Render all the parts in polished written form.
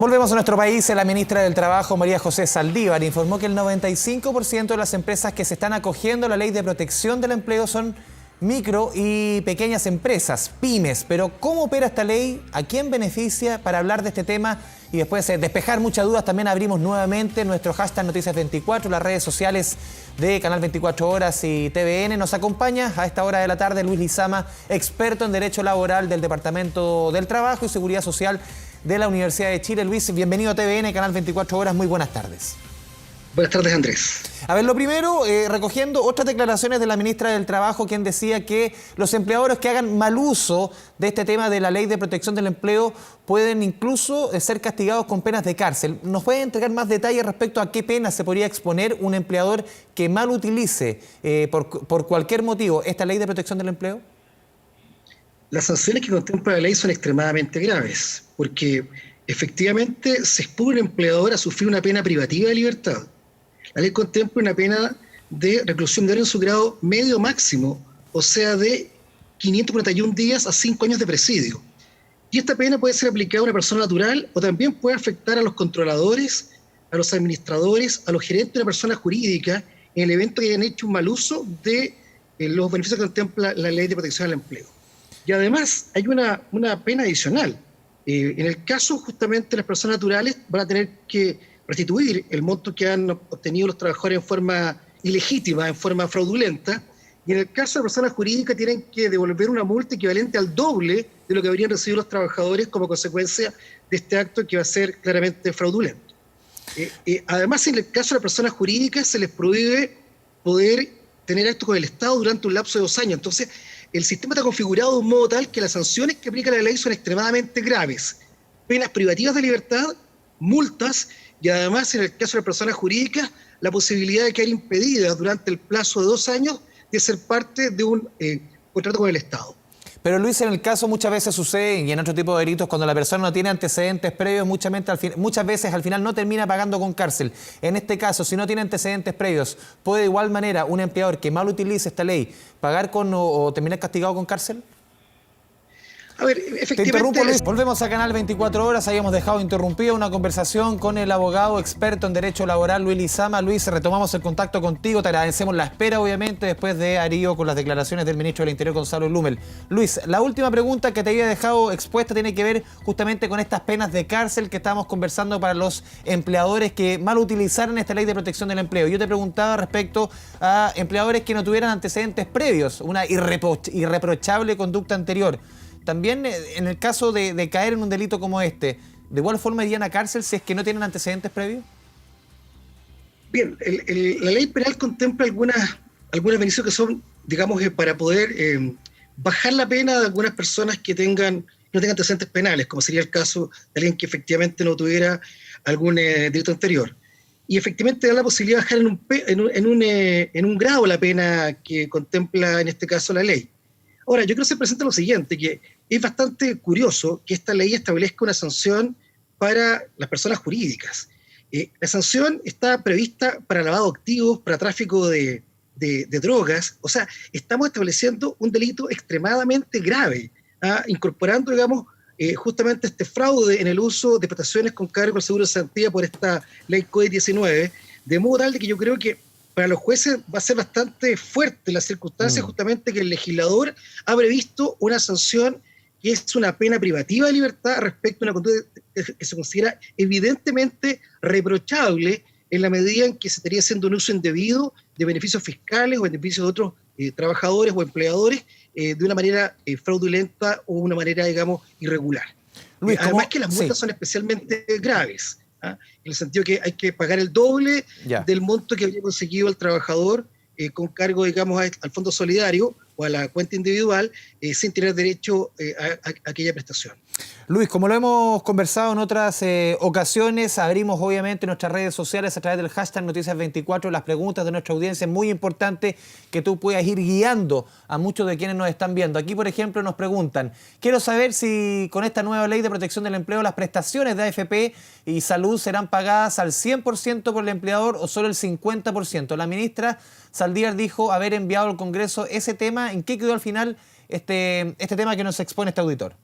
Volvemos a nuestro país. La ministra del Trabajo, María José Saldívar, informó que el 95% de las empresas que se están acogiendo a la Ley de Protección del Empleo son micro y pequeñas empresas, pymes. Pero ¿cómo opera esta ley? ¿A quién beneficia? Para hablar de este tema y después despejar muchas dudas, también abrimos nuevamente nuestro hashtag Noticias24, las redes sociales de Canal 24 Horas y TVN. Nos acompaña a esta hora de la tarde Luis Lizama, experto en Derecho Laboral del Departamento del Trabajo y Seguridad Social de la Universidad de Chile. Luis, bienvenido a TVN, Canal 24 Horas, muy buenas tardes. Buenas tardes, Andrés. A ver, lo primero, recogiendo otras declaraciones de la ministra del Trabajo, quien decía que los empleadores que hagan mal uso de este tema de la Ley de Protección del Empleo pueden incluso ser castigados con penas de cárcel. ¿Nos puede entregar más detalles respecto a qué pena se podría exponer un empleador que mal utilice por cualquier motivo esta Ley de Protección del Empleo? Las sanciones que contempla la ley son extremadamente graves, porque efectivamente se expone un empleador a sufrir una pena privativa de libertad. La ley contempla una pena de reclusión diaria en su grado medio máximo, o sea, de 541 días a 5 años de presidio. Y esta pena puede ser aplicada a una persona natural o también puede afectar a los controladores, a los administradores, a los gerentes de una persona jurídica en el evento que hayan hecho un mal uso de los beneficios que contempla la Ley de Protección del Empleo. Y además hay una pena adicional. En el caso justamente las personas naturales van a tener que restituir el monto que han obtenido los trabajadores en forma ilegítima, en forma fraudulenta, y en el caso de personas jurídicas tienen que devolver una multa equivalente al doble de lo que habrían recibido los trabajadores como consecuencia de este acto que va a ser claramente fraudulento. Además, en el caso de las personas jurídicas se les prohíbe poder tener actos con el Estado durante un lapso de 2 años. Entonces, el sistema está configurado de un modo tal que las sanciones que aplica la ley son extremadamente graves. Penas privativas de libertad, multas y además, en el caso de las personas jurídicas, la posibilidad de quedar impedidas durante el plazo de 2 años de ser parte de un contrato con el Estado. Pero Luis, en el caso muchas veces sucede, y en otro tipo de delitos, cuando la persona no tiene antecedentes previos, muchas veces al final no termina pagando con cárcel. En este caso, si no tiene antecedentes previos, ¿puede de igual manera un empleador que mal utilice esta ley pagar con o terminar castigado con cárcel? A ver, efectivamente... Te interrumpo, Luis. Volvemos a Canal 24 Horas. Habíamos dejado interrumpida una conversación con el abogado experto en Derecho Laboral, Luis Lizama. Luis, retomamos el contacto contigo. Te agradecemos la espera, obviamente, después de Arío con las declaraciones del ministro del Interior, Gonzalo Blumel. Luis, la última pregunta que te había dejado expuesta tiene que ver justamente con estas penas de cárcel que estábamos conversando para los empleadores que mal utilizaran esta Ley de Protección del Empleo. Yo te preguntaba respecto a empleadores que no tuvieran antecedentes previos, una irreprochable conducta anterior. También en el caso de caer en un delito como este, ¿de igual forma irían a cárcel si es que no tienen antecedentes previos? Bien, la ley penal contempla algunas beneficios que son, digamos, para poder bajar la pena de algunas personas que no tengan antecedentes penales, como sería el caso de alguien que efectivamente no tuviera algún delito anterior. Y efectivamente da la posibilidad de bajar en un grado la pena que contempla en este caso la ley. Ahora, yo creo que se presenta lo siguiente, que es bastante curioso que esta ley establezca una sanción para las personas jurídicas. La sanción está prevista para lavado de activos, para tráfico de drogas. O sea, estamos estableciendo un delito extremadamente grave, incorporando, digamos, justamente este fraude en el uso de prestaciones con cargo al seguro de cesantía por esta ley COVID-19, de modo tal de que yo creo que para los jueces va a ser bastante fuerte la circunstancia justamente que el legislador ha previsto una sanción que es una pena privativa de libertad respecto a una conducta que se considera evidentemente reprochable en la medida en que se estaría haciendo un uso indebido de beneficios fiscales o beneficios de otros trabajadores o empleadores de una manera fraudulenta o una manera, digamos, irregular. Luis, además que las multas son especialmente graves. En el sentido que hay que pagar el doble del monto que habría conseguido el trabajador con cargo, digamos, al fondo solidario o a la cuenta individual sin tener derecho a aquella prestación. Luis, como lo hemos conversado en otras ocasiones, abrimos obviamente nuestras redes sociales a través del hashtag Noticias24 las preguntas de nuestra audiencia. Es muy importante que tú puedas ir guiando a muchos de quienes nos están viendo. Aquí, por ejemplo, nos preguntan, quiero saber si con esta nueva Ley de Protección del Empleo las prestaciones de AFP y salud serán pagadas al 100% por el empleador o solo el 50%. La ministra Saldívar dijo haber enviado al Congreso ese tema. ¿En qué quedó al final este tema que nos expone este auditor?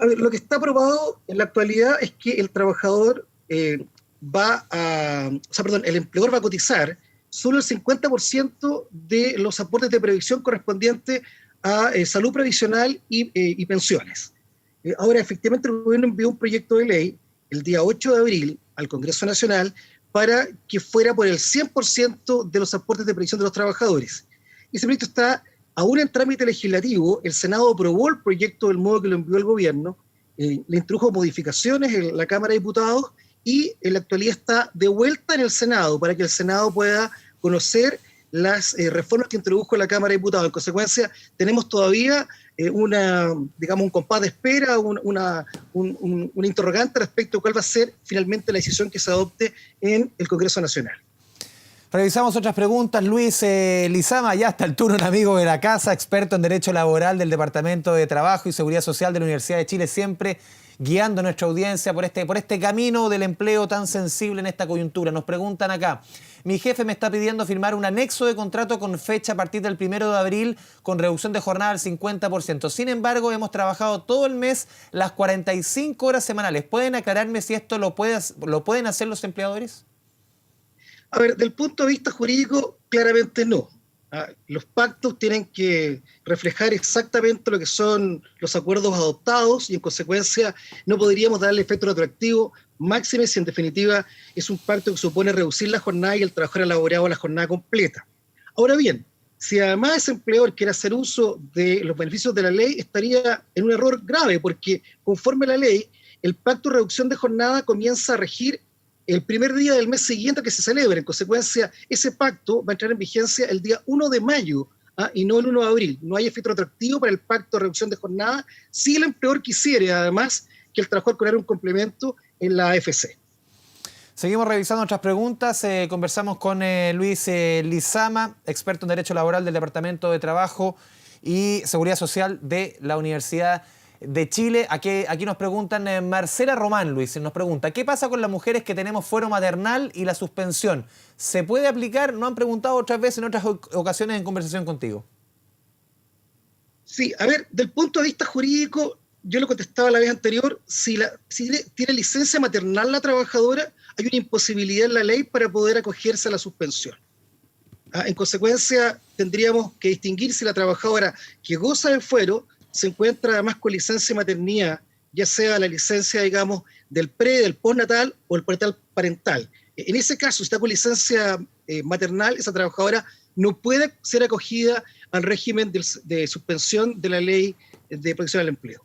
A ver, lo que está aprobado en la actualidad es que el trabajador el empleador va a cotizar solo el 50% de los aportes de previsión correspondientes a salud previsional y pensiones. Ahora, efectivamente, el gobierno envió un proyecto de ley el día 8 de abril al Congreso Nacional para que fuera por el 100% de los aportes de previsión de los trabajadores. Ese proyecto está aún en trámite legislativo. El Senado aprobó el proyecto del modo que lo envió el gobierno, le introdujo modificaciones en la Cámara de Diputados y en la actualidad está de vuelta en el Senado para que el Senado pueda conocer las reformas que introdujo la Cámara de Diputados. En consecuencia, tenemos todavía un compás de espera, una interrogante respecto a cuál va a ser finalmente la decisión que se adopte en el Congreso Nacional. Revisamos otras preguntas. Luis Lizama, ya está el turno, un amigo de la casa, experto en Derecho Laboral del Departamento de Trabajo y Seguridad Social de la Universidad de Chile, siempre guiando a nuestra audiencia por este camino del empleo tan sensible en esta coyuntura. Nos preguntan acá: mi jefe me está pidiendo firmar un anexo de contrato con fecha a partir del 1 de abril con reducción de jornada al 50%. Sin embargo, hemos trabajado todo el mes las 45 horas semanales. ¿Pueden aclararme si esto lo pueden hacer los empleadores? A ver, del punto de vista jurídico, claramente no. Los pactos tienen que reflejar exactamente lo que son los acuerdos adoptados y en consecuencia no podríamos darle efecto retroactivo, máxime si en definitiva es un pacto que supone reducir la jornada y el trabajador ha elaborado la jornada completa. Ahora bien, si además ese empleador quiere hacer uso de los beneficios de la ley, estaría en un error grave porque conforme a la ley, el pacto de reducción de jornada comienza a regir el primer día del mes siguiente que se celebre. En consecuencia, ese pacto va a entrar en vigencia el día 1 de mayo y no el 1 de abril. No hay efecto retroactivo para el pacto de reducción de jornada si el empleador quisiera, además, que el trabajador cobrara un complemento en la AFC. Seguimos revisando otras preguntas. Conversamos con Luis Lizama, experto en Derecho Laboral del Departamento de Trabajo y Seguridad Social de la Universidad de Chile. Aquí nos preguntan, Marcela Román, Luis, nos pregunta: ¿qué pasa con las mujeres que tenemos fuero maternal y la suspensión? ¿Se puede aplicar? No han preguntado otras veces en otras ocasiones en conversación contigo. Sí, a ver, del punto de vista jurídico, yo lo contestaba la vez anterior, si tiene licencia maternal la trabajadora, hay una imposibilidad en la ley para poder acogerse a la suspensión. En consecuencia, tendríamos que distinguir si la trabajadora que goza del fuero se encuentra además con licencia de maternidad, ya sea la licencia, digamos, del del postnatal o el prenatal parental. En ese caso, si está con licencia maternal, esa trabajadora no puede ser acogida al régimen de suspensión de la ley de protección al empleo.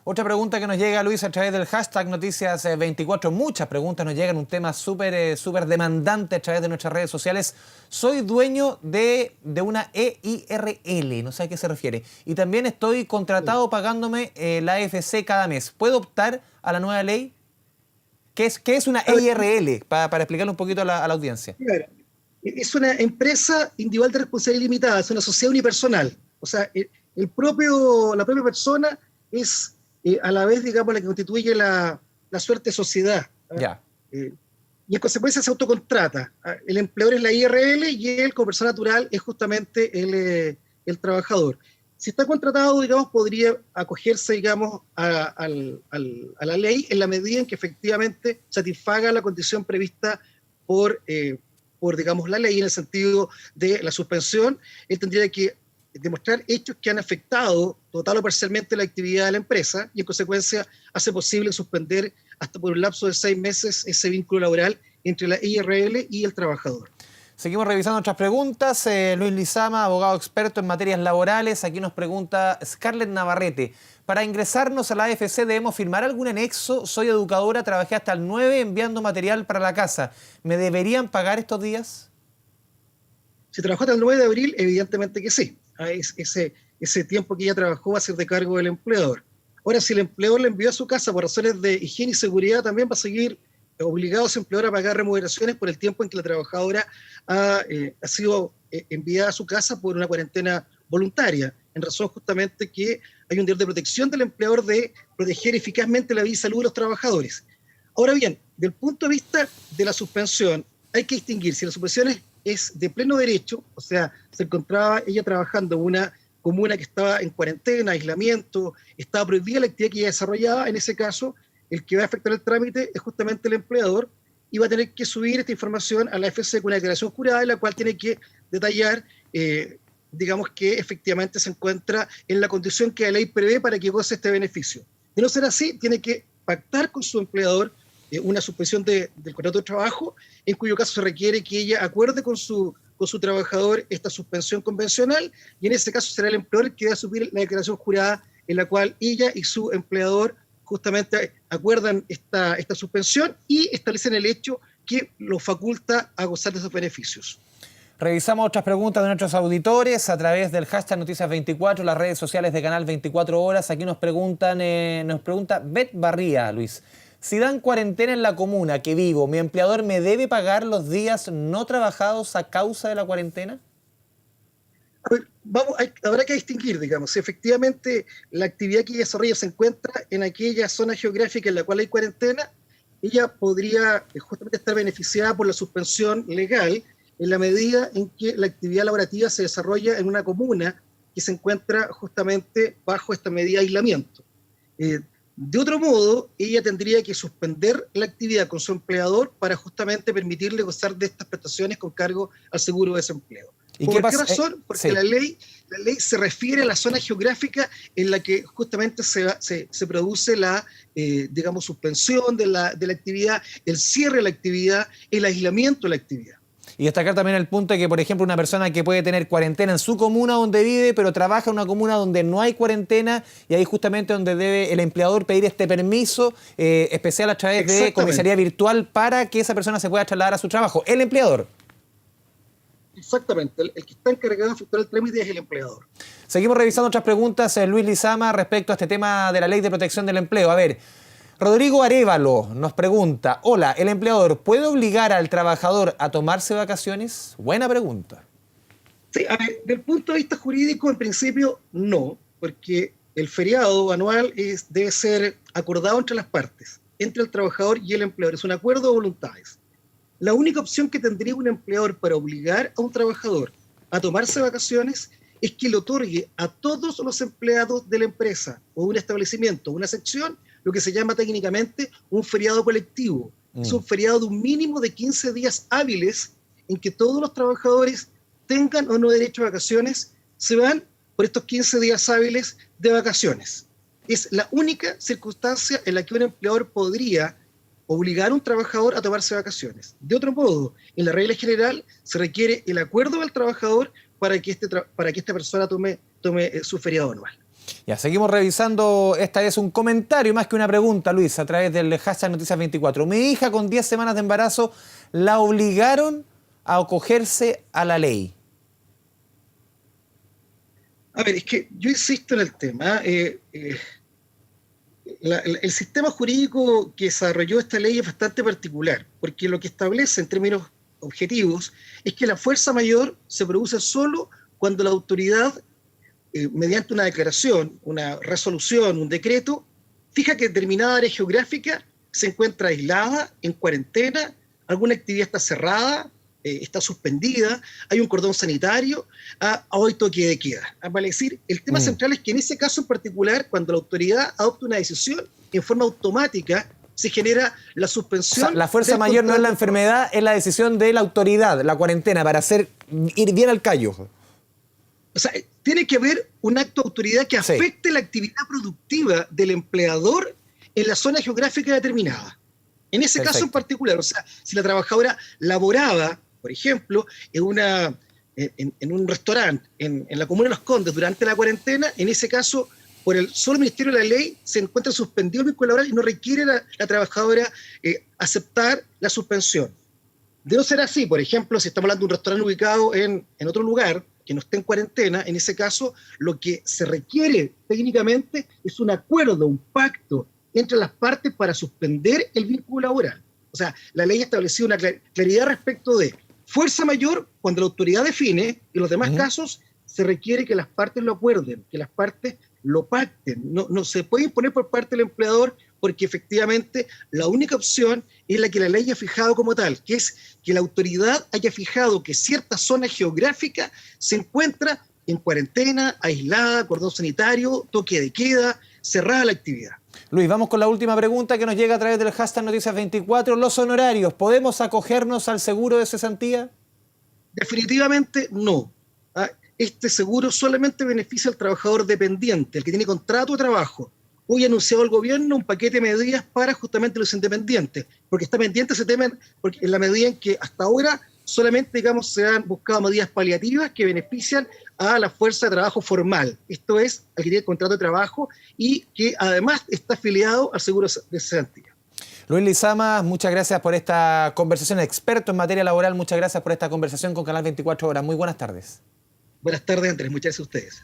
Otra pregunta que nos llega, Luis, a través del hashtag Noticias24. Muchas preguntas nos llegan, un tema súper demandante a través de nuestras redes sociales. Soy dueño de una EIRL, no sé a qué se refiere. Y también estoy contratado pagándome la AFC cada mes. ¿Puedo optar a la nueva ley? ¿Qué es una EIRL? Para explicarle un poquito a la audiencia. Claro. Es una empresa individual de responsabilidad limitada, es una sociedad unipersonal. O sea, la propia persona es a la vez, digamos, la que constituye la suerte sociedad. Ya. Y en consecuencia se autocontrata. El empleador es la IRL y él, como persona natural, es justamente el trabajador. Si está contratado, digamos, podría acogerse, digamos, a la ley en la medida en que efectivamente satisfaga la condición prevista por digamos, la ley en el sentido de la suspensión. Él tendría que demostrar hechos que han afectado total o parcialmente la actividad de la empresa y en consecuencia hace posible suspender hasta por un lapso de 6 meses ese vínculo laboral entre la IRL y el trabajador. Seguimos revisando otras preguntas. Luis Lizama, abogado experto en materias laborales. Aquí nos pregunta Scarlett Navarrete: para ingresarnos a la AFC, ¿debemos firmar algún anexo? Soy educadora, trabajé hasta el 9 enviando material para la casa. ¿Me deberían pagar estos días? Si trabajó hasta el 9 de abril, evidentemente que sí. Ese tiempo que ella trabajó va a ser de cargo del empleador. Ahora, si el empleador le envió a su casa por razones de higiene y seguridad, también va a seguir obligado a ese empleador a pagar remuneraciones por el tiempo en que la trabajadora ha sido enviada a su casa por una cuarentena voluntaria, en razón justamente que hay un deber de protección del empleador de proteger eficazmente la vida y salud de los trabajadores. Ahora bien, del punto de vista de la suspensión, hay que distinguir si la suspensión es de pleno derecho, o sea, se encontraba ella trabajando en una comuna que estaba en cuarentena, aislamiento, estaba prohibida la actividad que ella desarrollaba, en ese caso, el que va a afectar el trámite es justamente el empleador y va a tener que subir esta información a la AFC con una declaración jurada en la cual tiene que detallar, digamos, que efectivamente se encuentra en la condición que la ley prevé para que goce este beneficio. De no ser así, tiene que pactar con su empleador una suspensión del contrato de trabajo, en cuyo caso se requiere que ella acuerde con su trabajador esta suspensión convencional, y en ese caso será el empleador el que va a subir la declaración jurada en la cual ella y su empleador justamente acuerdan esta suspensión y establecen el hecho que lo faculta a gozar de esos beneficios. Revisamos otras preguntas de nuestros auditores a través del hashtag Noticias24, las redes sociales de Canal 24 Horas. Aquí nos pregunta Bet Barría, Luis. Si dan cuarentena en la comuna que vivo, ¿mi empleador me debe pagar los días no trabajados a causa de la cuarentena? A ver, habrá que distinguir, digamos, si efectivamente la actividad que ella desarrolla se encuentra en aquella zona geográfica en la cual hay cuarentena, ella podría justamente estar beneficiada por la suspensión legal en la medida en que la actividad laborativa se desarrolla en una comuna que se encuentra justamente bajo esta medida de aislamiento. De otro modo, ella tendría que suspender la actividad con su empleador para justamente permitirle gozar de estas prestaciones con cargo al seguro de desempleo. ¿Por qué razón? Porque sí. la ley se refiere a la zona geográfica en la que justamente se produce la, digamos, suspensión de la actividad, el cierre de la actividad, el aislamiento de la actividad. Y destacar también el punto de que, por ejemplo, una persona que puede tener cuarentena en su comuna donde vive, pero trabaja en una comuna donde no hay cuarentena, y ahí justamente donde debe el empleador pedir este permiso especial a través de comisaría virtual para que esa persona se pueda trasladar a su trabajo. El empleador. Exactamente, el que está encargado de efectuar el trámite es el empleador. Seguimos revisando otras preguntas, Luis Lizama, respecto a este tema de la Ley de Protección del Empleo. A ver, Rodrigo Arévalo nos pregunta: hola, ¿el empleador puede obligar al trabajador a tomarse vacaciones? Buena pregunta. Sí, a ver, del punto de vista jurídico, en principio, no, porque el feriado anual debe ser acordado entre las partes, entre el trabajador y el empleador. Es un acuerdo de voluntades. La única opción que tendría un empleador para obligar a un trabajador a tomarse vacaciones es que le otorgue a todos los empleados de la empresa o un establecimiento, una sección, lo que se llama técnicamente un feriado colectivo. Es un feriado de un mínimo de 15 días hábiles en que todos los trabajadores, tengan o no derecho a vacaciones, se van por estos 15 días hábiles de vacaciones. Es la única circunstancia en la que un empleador podría obligar a un trabajador a tomarse vacaciones. De otro modo, en la regla general se requiere el acuerdo del trabajador para que esta persona tome su feriado anual. Ya, seguimos revisando. Esta es un comentario más que una pregunta, Luis, a través del hashtag Noticias24. Mi hija con 10 semanas de embarazo la obligaron a acogerse a la ley. A ver, es que yo insisto en el tema. El sistema jurídico que desarrolló esta ley es bastante particular, porque lo que establece en términos objetivos es que la fuerza mayor se produce solo cuando la autoridad, mediante una declaración, una resolución, un decreto, fija que determinada área geográfica se encuentra aislada, en cuarentena, alguna actividad está cerrada, está suspendida, hay un cordón sanitario, o hay toque de queda. Vale decir, el tema central es que en ese caso en particular, cuando la autoridad adopta una decisión, en forma automática se genera la suspensión. O sea, la fuerza mayor no es la enfermedad, es la decisión de la autoridad, la cuarentena, para ir bien al callo. O sea, tiene que haber un acto de autoridad que afecte la actividad productiva del empleador en la zona geográfica determinada. En ese caso en particular, o sea, si la trabajadora laboraba, por ejemplo, en un restaurante en la comuna de Los Condes durante la cuarentena, en ese caso, por el solo Ministerio de la Ley, se encuentra suspendido el vínculo laboral y no requiere la trabajadora aceptar la suspensión. De no ser así, por ejemplo, si estamos hablando de un restaurante ubicado en otro lugar, que no esté en cuarentena, en ese caso, lo que se requiere técnicamente es un acuerdo, un pacto entre las partes para suspender el vínculo laboral. O sea, la ley ha establecido una claridad respecto de fuerza mayor cuando la autoridad define, y en los demás casos se requiere que las partes lo acuerden, que las partes lo pacten. No se puede imponer por parte del empleador, porque efectivamente la única opción es la que la ley ha fijado como tal, que es que la autoridad haya fijado que cierta zona geográfica se encuentra en cuarentena, aislada, cordón sanitario, toque de queda, cerrada la actividad. Luis, vamos con la última pregunta que nos llega a través del hashtag Noticias24. Los honorarios, ¿podemos acogernos al seguro de cesantía? Definitivamente no. Este seguro solamente beneficia al trabajador dependiente, el que tiene contrato de trabajo. Hoy ha anunciado el gobierno un paquete de medidas para justamente los independientes, porque está pendiente ese tema, porque en la medida en que hasta ahora solamente, digamos, se han buscado medidas paliativas que benefician a la fuerza de trabajo formal, esto es, al que tiene contrato de trabajo y que además está afiliado al seguro de cesantía. Luis Lizama, muchas gracias por esta conversación, experto en materia laboral, muchas gracias por esta conversación con Canal 24 Horas. Muy buenas tardes. Buenas tardes, Andrés, muchas gracias a ustedes.